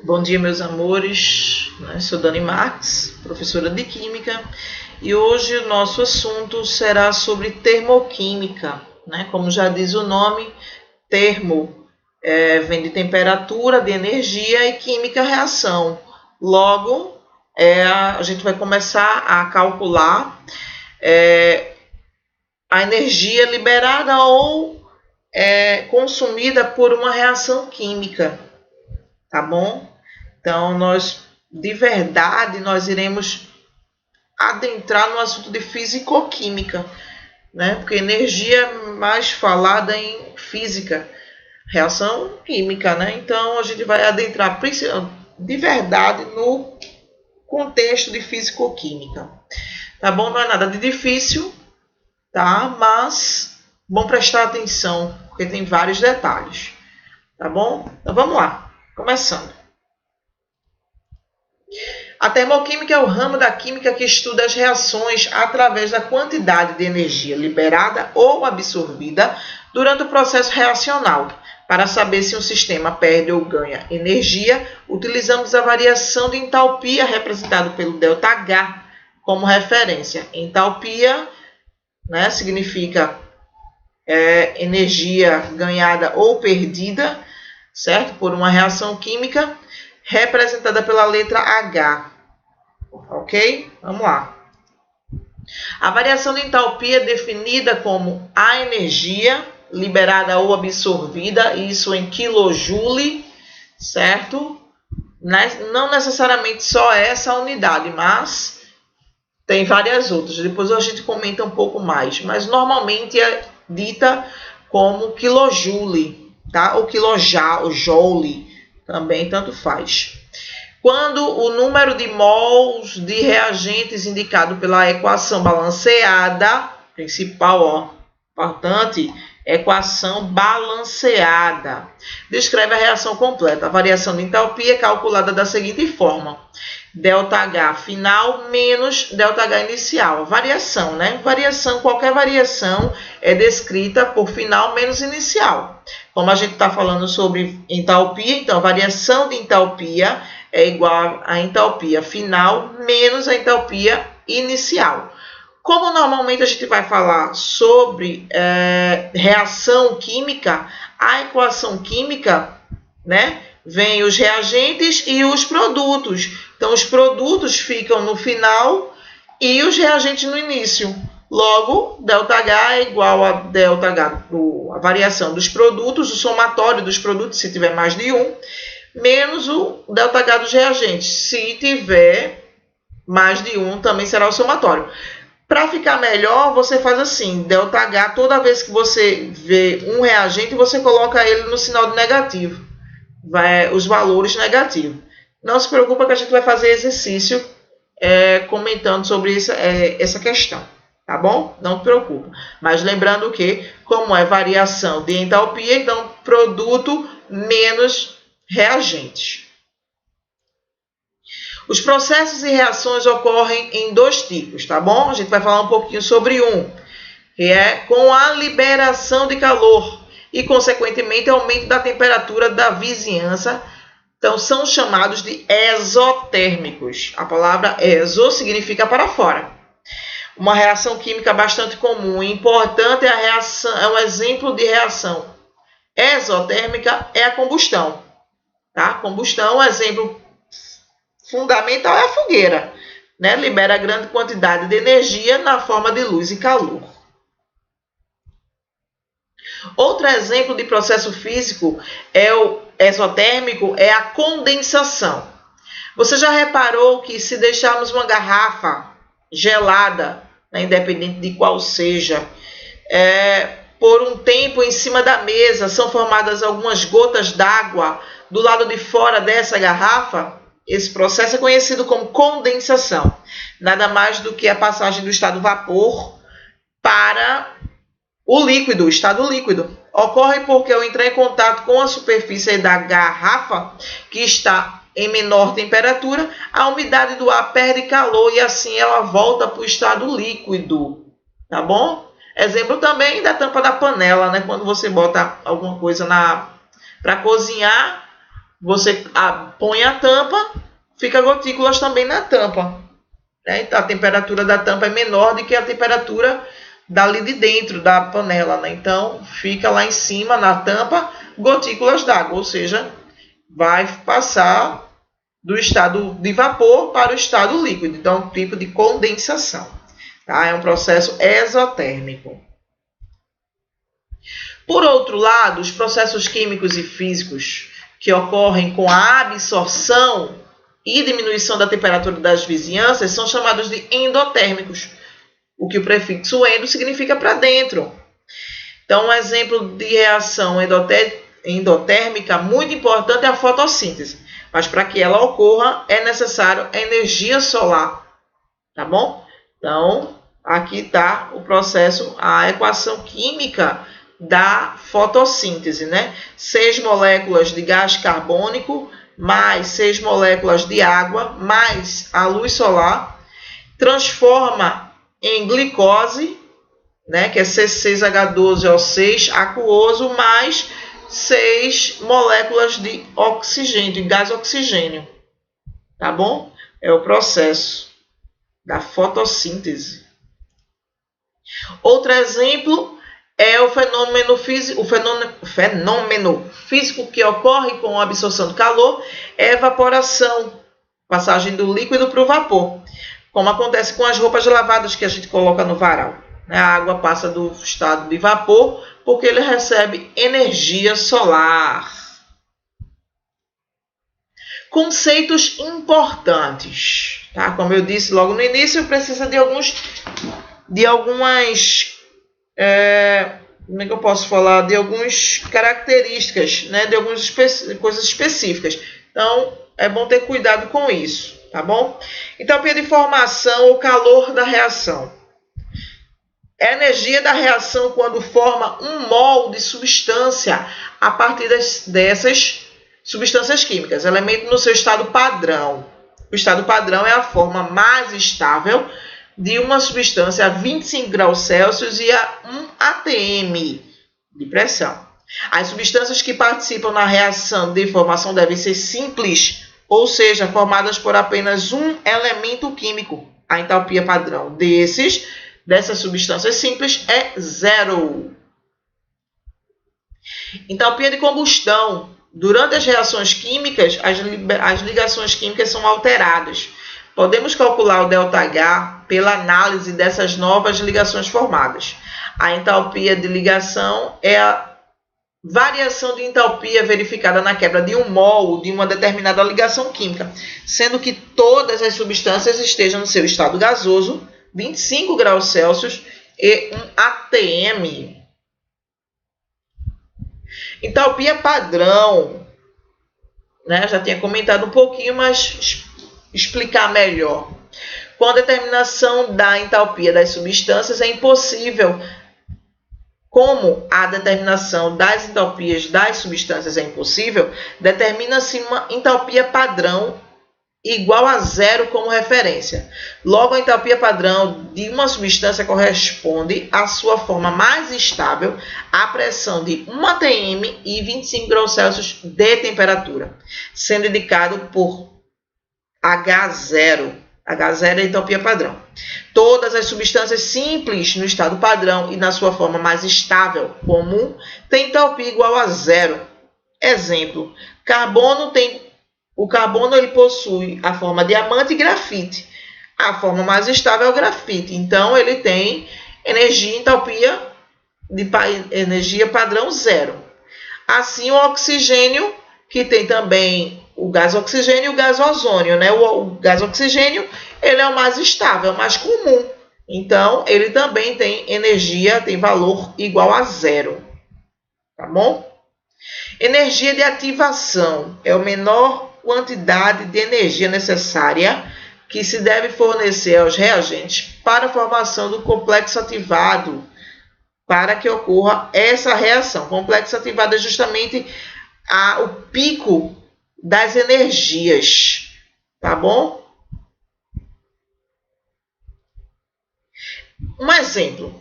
Bom dia, meus amores. Sou Dani Marques, professora de Química, e hoje o nosso assunto será sobre termoquímica. Como já diz o nome, termo vem de temperatura, de energia, e química, reação. Logo, a gente vai começar a calcular a energia liberada ou consumida por uma reação química, tá bom? Então, nós iremos adentrar no assunto de fisicoquímica, porque energia é mais falada em física, reação química, Então, a gente vai adentrar de verdade no contexto de fisicoquímica, tá bom? Não é nada de difícil, tá? Mas bom prestar atenção, porque tem vários detalhes, tá bom? Então, vamos lá, começando. A termoquímica é o ramo da química que estuda as reações através da quantidade de energia liberada ou absorvida durante o processo reacional. Para saber se um sistema perde ou ganha energia, utilizamos a variação de entalpia representada pelo ΔH como referência. Entalpia, significa energia ganhada ou perdida, certo? Por uma reação química, representada pela letra H. Ok? Vamos lá. A variação de entalpia é definida como a energia liberada ou absorvida, isso em kJ, certo? Não necessariamente só essa unidade, mas tem várias outras. Depois a gente comenta um pouco mais, mas normalmente é dita como kJ, tá? Ou kilojoule, também tanto faz. Quando o número de mols de reagentes indicado pela equação balanceada, principal, importante, equação balanceada, descreve a reação completa. A variação de entalpia é calculada da seguinte forma: ΔH final menos ΔH inicial. Variação, qualquer variação é descrita por final menos inicial. Como a gente está falando sobre entalpia, então a variação de entalpia é igual à entalpia final menos a entalpia inicial. Como normalmente a gente vai falar sobre reação química, a equação química, vem os reagentes e os produtos. Então, os produtos ficam no final e os reagentes no início. Logo, ΔH é igual a ΔH, a variação dos produtos, o somatório dos produtos, se tiver mais de um, menos o ΔH dos reagentes. Se tiver mais de um, também será o somatório. Para ficar melhor, você faz assim: ΔH, toda vez que você vê um reagente, você coloca ele no sinal de negativo. Os valores negativos. Não se preocupa que a gente vai fazer exercício comentando sobre essa questão, tá bom? Não se preocupa. Mas lembrando que, como é variação de entalpia, então produto menos reagentes. Os processos e reações ocorrem em dois tipos, tá bom? A gente vai falar um pouquinho sobre um, que é com a liberação de calor e, consequentemente, aumento da temperatura da vizinhança. Então, são chamados de exotérmicos. A palavra exo significa para fora. Uma reação química bastante comum e importante é um exemplo de reação exotérmica é a combustão. Tá? Combustão, um exemplo fundamental é a fogueira. Libera grande quantidade de energia na forma de luz e calor. Outro exemplo de processo físico exotérmico é a condensação. Você já reparou que se deixarmos uma garrafa gelada, independente de qual seja, por um tempo em cima da mesa, são formadas algumas gotas d'água do lado de fora dessa garrafa? Esse processo é conhecido como condensação. Nada mais do que a passagem do estado vapor para o líquido, o estado líquido. Ocorre porque ao entrar em contato com a superfície da garrafa, que está em menor temperatura, a umidade do ar perde calor e assim ela volta para o estado líquido. Tá bom? Exemplo também da tampa da panela, quando você bota alguma coisa para cozinhar, você põe a tampa, fica gotículas também na tampa. Né? Então, a temperatura da tampa é menor do que a temperatura dali de dentro da panela. Né? Então, fica lá em cima, na tampa, gotículas d'água. Ou seja, vai passar do estado de vapor para o estado líquido. Então, um tipo de condensação. Tá? É um processo exotérmico. Por outro lado, os processos químicos e físicos que ocorrem com a absorção e diminuição da temperatura das vizinhanças são chamados de endotérmicos, o que o prefixo endo significa para dentro. Então, um exemplo de reação endotérmica muito importante é a fotossíntese, mas para que ela ocorra é necessário energia solar, tá bom? Então, aqui está o processo, a equação química da fotossíntese, né? 6 moléculas de gás carbônico mais 6 moléculas de água mais a luz solar transforma em glicose, né? Que é C6H12O6 aquoso mais 6 moléculas de oxigênio, de gás oxigênio, tá bom? É o processo da fotossíntese. Outro exemplo é o fenômeno físico que ocorre com a absorção do calor, é evaporação, passagem do líquido para o vapor, como acontece com as roupas lavadas que a gente coloca no varal. A água passa do estado de vapor porque ele recebe energia solar. Conceitos importantes, tá? Como eu disse logo no início, precisa de algumas como é que eu posso falar? De algumas características, né? De algumas coisas específicas. Então, é bom ter cuidado com isso, tá bom? Entropia de formação ou calor da reação. É a energia da reação quando forma um mol de substância a partir dessas substâncias químicas, elemento no seu estado padrão. O estado padrão é a forma mais estável de uma substância a 25 graus Celsius e a 1 atm de pressão. As substâncias que participam na reação de formação devem ser simples, ou seja, formadas por apenas um elemento químico. A entalpia padrão dessas substâncias simples é 0. Entalpia de combustão. Durante as reações químicas, as ligações químicas são alteradas. Podemos calcular o ΔH pela análise dessas novas ligações formadas. A entalpia de ligação é a variação de entalpia verificada na quebra de um mol de uma determinada ligação química, sendo que todas as substâncias estejam no seu estado gasoso, 25 graus Celsius e 1 atm. Entalpia padrão, né? Já tinha comentado um pouquinho, mas explicar melhor. Com a determinação da entalpia das substâncias é impossível. Como a determinação das entalpias das substâncias é impossível, determina-se uma entalpia padrão igual a 0 como referência. Logo, a entalpia padrão de uma substância corresponde à sua forma mais estável à pressão de 1 atm e 25 graus Celsius de temperatura, sendo indicado por H0. H0 é a entalpia padrão. Todas as substâncias simples no estado padrão e na sua forma mais estável, comum, têm entalpia igual a 0. Exemplo, o carbono ele possui a forma diamante e grafite. A forma mais estável é o grafite. Então, ele tem energia padrão 0. Assim, o oxigênio, que tem também o gás oxigênio e o gás ozônio, né? O gás oxigênio ele é o mais estável, é o mais comum. Então, ele também tem tem valor igual a 0. Tá bom? Energia de ativação é a menor quantidade de energia necessária que se deve fornecer aos reagentes para a formação do complexo ativado para que ocorra essa reação. O complexo ativado é justamente o pico das energias, tá bom? Um exemplo.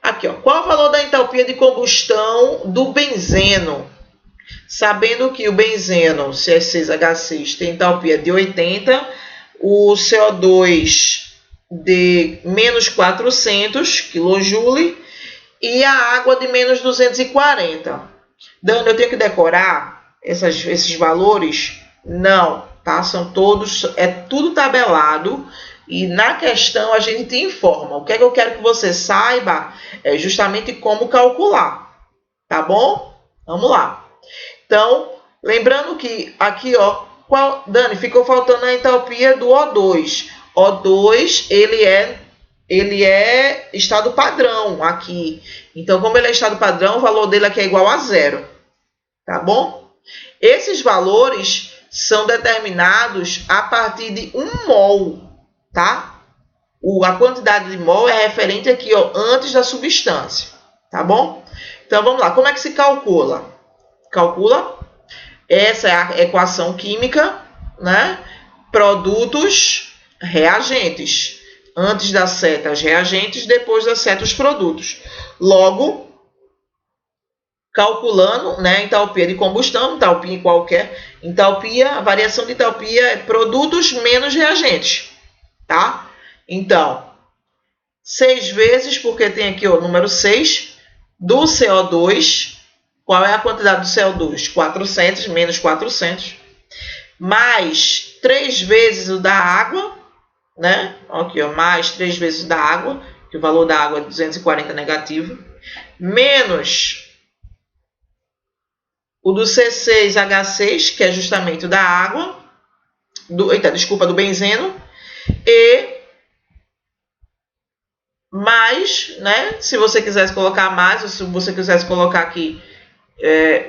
Aqui, ó. Qual o valor da entalpia de combustão do benzeno? Sabendo que o benzeno, C6H6, tem entalpia de 80, o CO2 de menos 400 kJ e a água de menos 240. Dani, eu tenho que decorar esses valores? Não, tá? São todos, é tudo tabelado e na questão a gente informa. O que é que eu quero que você saiba é justamente como calcular, tá bom? Vamos lá. Então, lembrando que aqui, ó, Dani, ficou faltando a entalpia do O2. O2, ele é estado padrão aqui. Então, como ele é estado padrão, o valor dele aqui é igual a 0. Tá bom? Esses valores são determinados a partir de 1 mol, tá? A quantidade de mol é referente aqui, ó, antes da substância. Tá bom? Então, vamos lá. Como é que se calcula? Calcula. Essa é a equação química, né? Produtos, reagentes. Antes da seta, os reagentes, depois da seta, os produtos. Logo, calculando, né, entalpia de combustão, entalpia em qualquer entalpia, a variação de entalpia é produtos menos reagentes, tá? Então, 6 vezes, porque tem aqui o número 6, do CO2, qual é a quantidade do CO2? 400 menos 400, mais 3 vezes o da água, né? Aqui, ó, mais 3 vezes da água, que o valor da água é 240 negativo, menos o do C6H6, que é justamente o da água, do benzeno, e mais, né? Se você quisesse colocar mais, ou se você quisesse colocar aqui,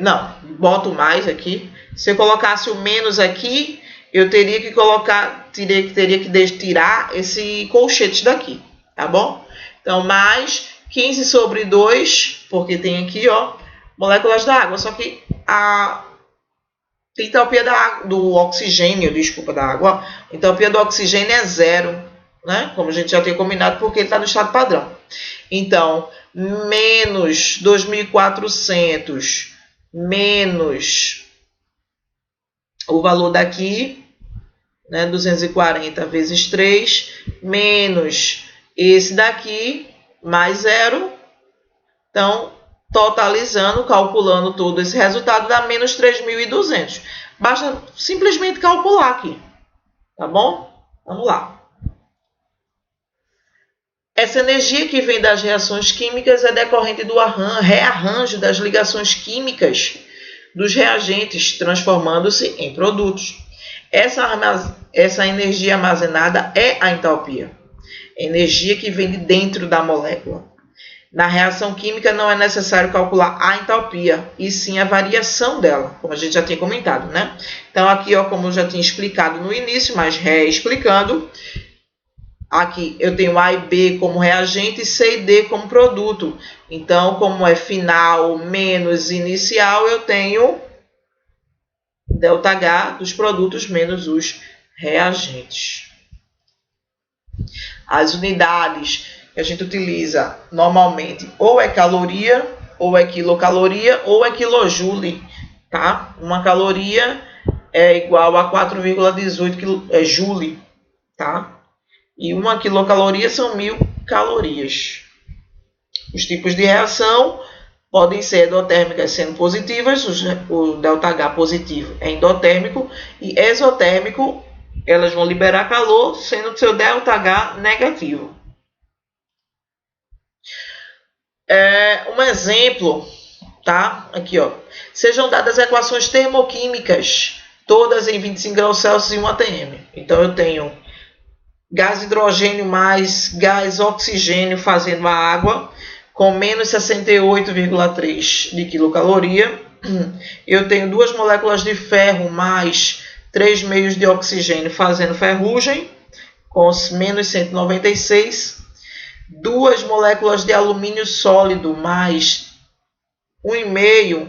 não, boto mais aqui. Se eu colocasse o menos aqui, eu teria que colocar, teria que tirar esse colchete daqui, tá bom? Então, mais 15 sobre 2, porque tem aqui, ó, moléculas da água, só que a entalpia do oxigênio, da água, a entalpia do oxigênio é 0, né? Como a gente já tinha combinado, porque ele está no estado padrão. Então, menos 2.400 menos o valor daqui, né? 240 vezes 3, menos esse daqui, mais 0. Então, totalizando, calculando todo esse resultado, dá menos 3.200. Basta simplesmente calcular aqui, tá bom? Vamos lá. Essa energia que vem das reações químicas é decorrente do rearranjo das ligações químicas dos reagentes, transformando-se em produtos. Essa energia armazenada é a entalpia, energia que vem de dentro da molécula. Na reação química não é necessário calcular a entalpia, e sim a variação dela, como a gente já tinha comentado, né? Então, aqui, ó, como eu já tinha explicado no início, mas reexplicando, aqui eu tenho A e B como reagente e C e D como produto. Então, como é final menos inicial, eu tenho ΔH dos produtos menos os reagentes. As unidades que a gente utiliza normalmente ou é caloria, ou é quilocaloria, ou é quilojoule, tá? Uma caloria é igual a 4,18 joule, tá? E uma quilocaloria são 1.000 calorias. Os tipos de reação podem ser endotérmicas sendo positivas, o ΔH positivo é endotérmico, e exotérmico, elas vão liberar calor, sendo que seu ΔH negativo. Um exemplo, tá? Aqui, ó. Sejam dadas equações termoquímicas, todas em 25 graus Celsius e 1 atm. Então, eu tenho gás hidrogênio mais gás oxigênio fazendo a água, com menos 68,3 de quilocaloria. Eu tenho 2 moléculas de ferro mais 3 meios de oxigênio fazendo ferrugem, com menos 196. 2 moléculas de alumínio sólido mais 1,5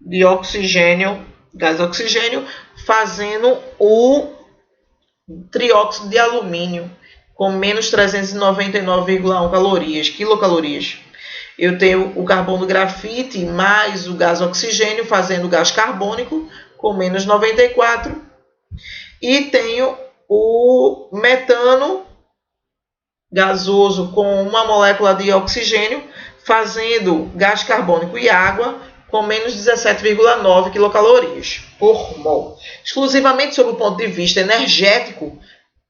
de oxigênio, gás oxigênio, fazendo o trióxido de alumínio, com menos 399,1 quilocalorias. Eu tenho o carbono grafite mais o gás oxigênio fazendo o gás carbônico com menos 94. E tenho o metano gasoso com uma molécula de oxigênio fazendo gás carbônico e água com menos 17,9 quilocalorias por mol. Exclusivamente sob o ponto de vista energético,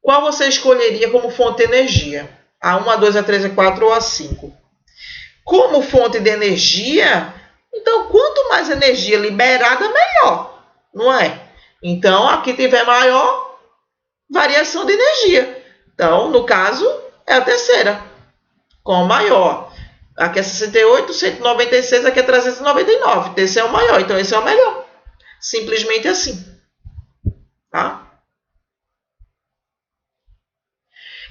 qual você escolheria como fonte de energia? A 1, a 2, a 3, a 4 ou a 5? Como fonte de energia, então quanto mais energia liberada, melhor, não é? Então, aqui tiver maior variação de energia. Então, no caso, é a terceira, com maior. Aqui é 68, 196, aqui é 399. Esse é o maior, então esse é o melhor. Simplesmente assim. Tá?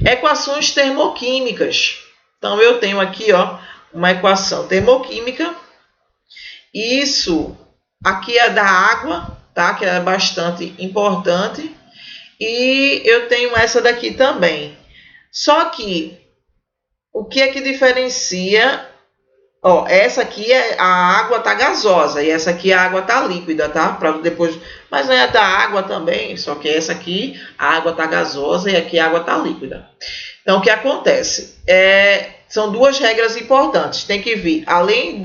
Equações termoquímicas. Então, eu tenho aqui uma equação termoquímica. Isso aqui é da água, tá? Que é bastante importante. E eu tenho essa daqui também. Só que, o que é que diferencia? Essa aqui a água tá gasosa e essa aqui a água tá líquida, tá? Para depois, mas é da água também, só que essa aqui a água tá gasosa e aqui a água tá líquida. Então, o que acontece? São duas regras importantes. Tem que vir, além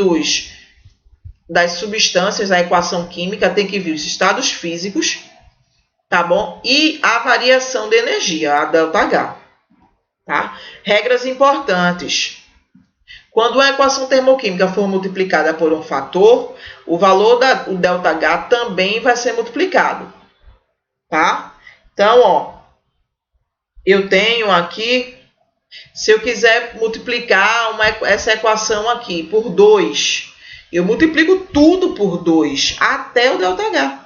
das substâncias da equação química, tem que vir os estados físicos, tá bom? E a variação de energia, a ΔH, tá? Regras importantes. Quando a equação termoquímica for multiplicada por um fator, o valor do ΔH também vai ser multiplicado, tá? Então, eu tenho aqui, se eu quiser multiplicar essa equação aqui por 2, eu multiplico tudo por 2 até o ΔH,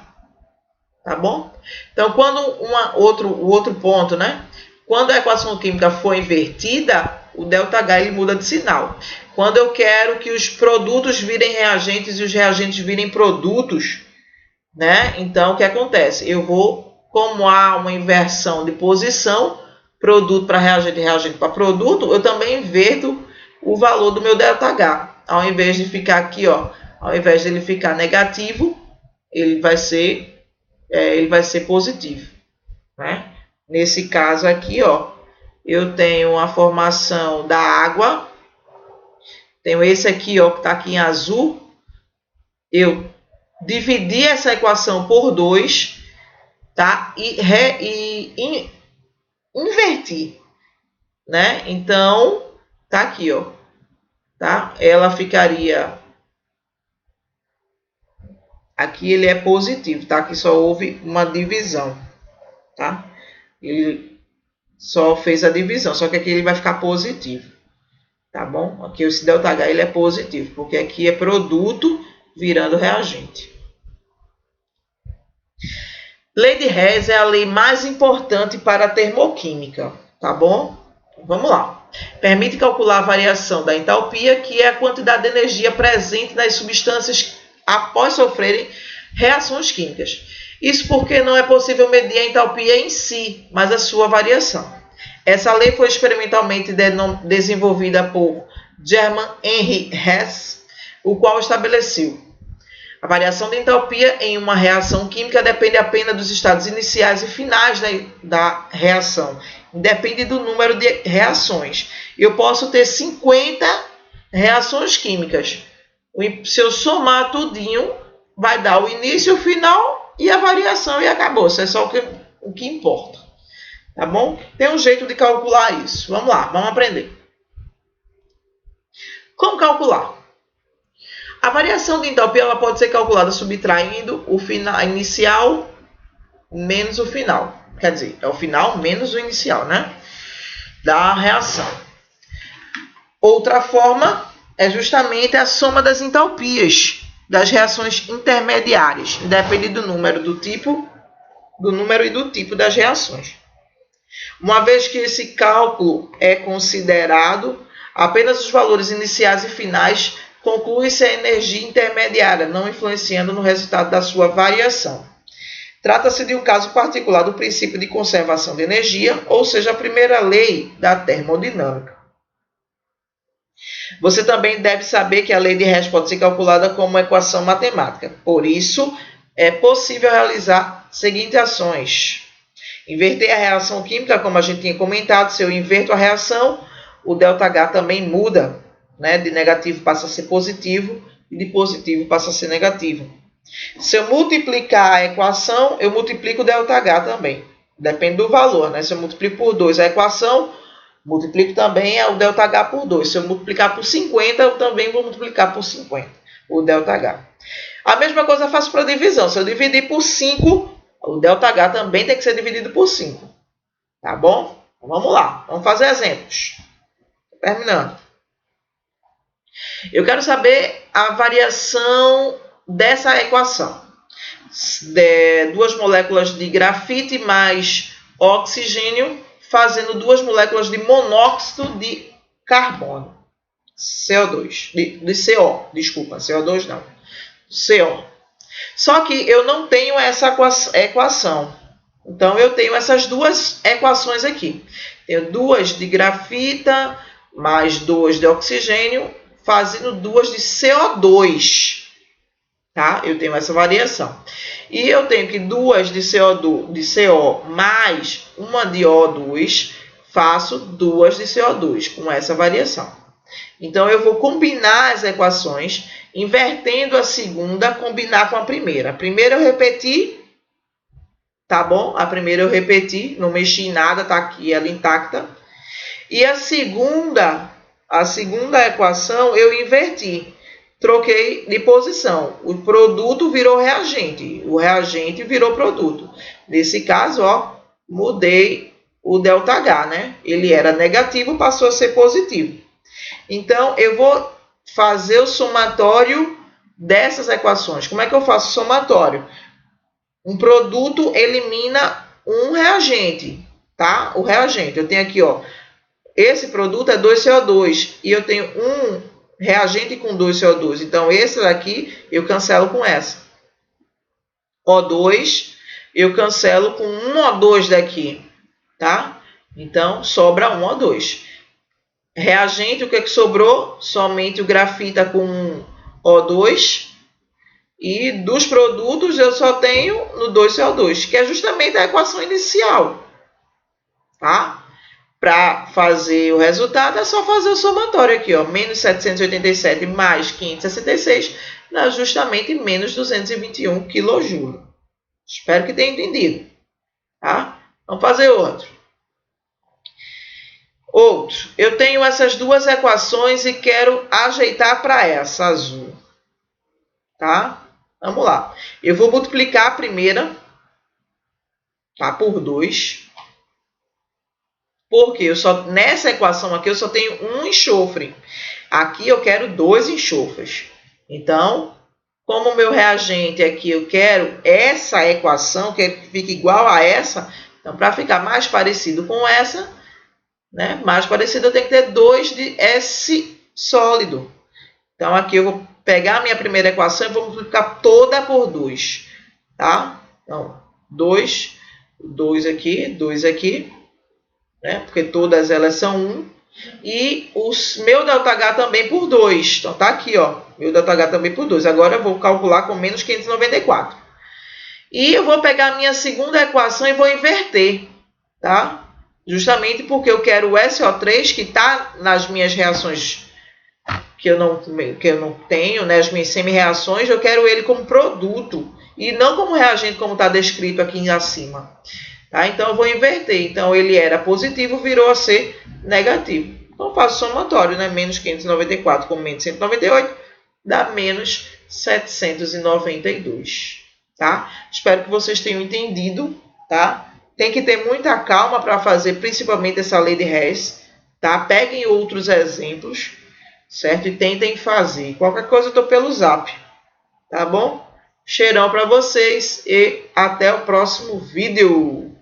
tá bom? Então, quando o outro ponto, né? Quando a equação química for invertida, o ΔH ele muda de sinal. Quando eu quero que os produtos virem reagentes e os reagentes virem produtos, né? Então, o que acontece? Eu vou, como há uma inversão de posição, produto para reagente, reagente para produto, eu também inverto o valor do meu ΔH. Ao invés de ficar aqui, ao invés de ele ficar negativo, ele vai ser positivo, né? Nesse caso aqui, eu tenho a formação da água. Tenho esse aqui, que está aqui em azul. Eu dividi essa equação por 2, tá? E inverti, né? Então, tá aqui, tá? Ela ficaria... Aqui ele é positivo, tá? Aqui só houve uma divisão, tá? Ele só fez a divisão, só que aqui ele vai ficar positivo, tá bom? Aqui esse ΔH ele é positivo, porque aqui é produto virando reagente. Lei de Hess é a lei mais importante para a termoquímica, tá bom? Vamos lá. Permite calcular a variação da entalpia, que é a quantidade de energia presente nas substâncias após sofrerem reações químicas. Isso porque não é possível medir a entalpia em si, mas a sua variação. Essa lei foi experimentalmente desenvolvida por German Henry Hess, o qual estabeleceu: a variação de entalpia em uma reação química depende apenas dos estados iniciais e finais da reação. Depende do número de reações. Eu posso ter 50 reações químicas. Se eu somar tudinho, vai dar o início, o final e a variação e acabou. Isso é só o que importa. Tá bom? Tem um jeito de calcular isso. Vamos lá, vamos aprender. Como calcular? A variação de entalpia ela pode ser calculada subtraindo o final inicial menos o final. Quer dizer, é o final menos o inicial, né? Da reação. Outra forma é justamente a soma das entalpias das reações intermediárias, independente do número e do tipo das reações. Uma vez que esse cálculo é considerado, apenas os valores iniciais e finais, conclui-se a energia intermediária, não influenciando no resultado da sua variação. Trata-se de um caso particular do princípio de conservação de energia, ou seja, a primeira lei da termodinâmica. Você também deve saber que a lei de Hess pode ser calculada como uma equação matemática. Por isso, é possível realizar as seguintes ações. Inverter a reação química, como a gente tinha comentado, se eu inverto a reação, o ΔH também muda, né? De negativo passa a ser positivo e de positivo passa a ser negativo. Se eu multiplicar a equação, eu multiplico o ΔH também. Depende do valor, né? Se eu multiplico por 2 a equação, multiplico também o ΔH por 2. Se eu multiplicar por 50, eu também vou multiplicar por 50 o ΔH. A mesma coisa eu faço para divisão. Se eu dividir por 5, o ΔH também tem que ser dividido por 5. Tá bom? Então, vamos lá. Vamos fazer exemplos. Terminando. Eu quero saber a variação dessa equação. Duas moléculas de grafite mais oxigênio fazendo duas moléculas de monóxido de carbono. CO2. De CO. Desculpa, CO2 não. CO. Só que eu não tenho essa equação. Então, eu tenho essas duas equações aqui. Tenho 2 de grafita mais 2 de oxigênio fazendo 2 de CO2. Tá? Eu tenho essa variação. E eu tenho que 2 de CO mais 1 de O2, faço 2 de CO2 com essa variação. Então, eu vou combinar as equações, invertendo a segunda, combinar com a primeira. A primeira eu repeti, tá bom? A primeira eu repeti, não mexi em nada, tá aqui ela intacta. E a segunda equação eu inverti. Troquei de posição. O produto virou reagente. O reagente virou produto. Nesse caso, ó, mudei o ΔH, né? Ele era negativo, passou a ser positivo. Então, eu vou fazer o somatório dessas equações. Como é que eu faço o somatório? Um produto elimina um reagente, tá? O reagente. Eu tenho aqui, ó. Esse produto é 2CO2 e eu tenho um reagente com 2 CO2. Então, esse daqui eu cancelo com essa. O2 eu cancelo com um O2 daqui, tá? Então, sobra um O2. Reagente, o que é que sobrou? Somente o grafita com O2. E dos produtos eu só tenho no 2CO2, que é justamente a equação inicial, tá? Para fazer o resultado, é só fazer o somatório aqui, ó. Menos 787 mais 566 dá justamente menos 221 kJ. Espero que tenha entendido. Tá? Vamos fazer outro. Outro. Eu tenho essas duas equações e quero ajeitar para essa azul. Tá? Vamos lá. Eu vou multiplicar a primeira, tá? Por 2. Porque nessa equação aqui eu só tenho um enxofre. Aqui eu quero 2 enxofres. Então, como o meu reagente aqui eu quero essa equação, quero que fique igual a essa. Então, para ficar mais parecido com essa, né, mais parecido, eu tenho que ter 2 de S sólido. Então, aqui eu vou pegar a minha primeira equação e vou multiplicar toda por 2. Tá? Então, 2 aqui, 2 aqui. Né? Porque todas elas são 1. E o meu ΔH também por 2. Então, tá aqui, ó. Meu ΔH também por 2. Agora eu vou calcular com menos 594. E eu vou pegar a minha segunda equação e vou inverter, tá? Justamente porque eu quero o SO3, que está nas minhas reações que eu não tenho, né? As minhas semi-reações, eu quero ele como produto. E não como reagente, como está descrito aqui acima. Tá? Então, eu vou inverter. Então, ele era positivo, virou a ser negativo. Então, eu faço somatório, né? Menos 594 com menos 198 dá menos 792. Tá? Espero que vocês tenham entendido. Tá? Tem que ter muita calma para fazer, principalmente essa lei de Hess. Tá? Peguem outros exemplos, certo? E tentem fazer. Qualquer coisa eu estou pelo zap. Tá bom? Cheirão para vocês e até o próximo vídeo.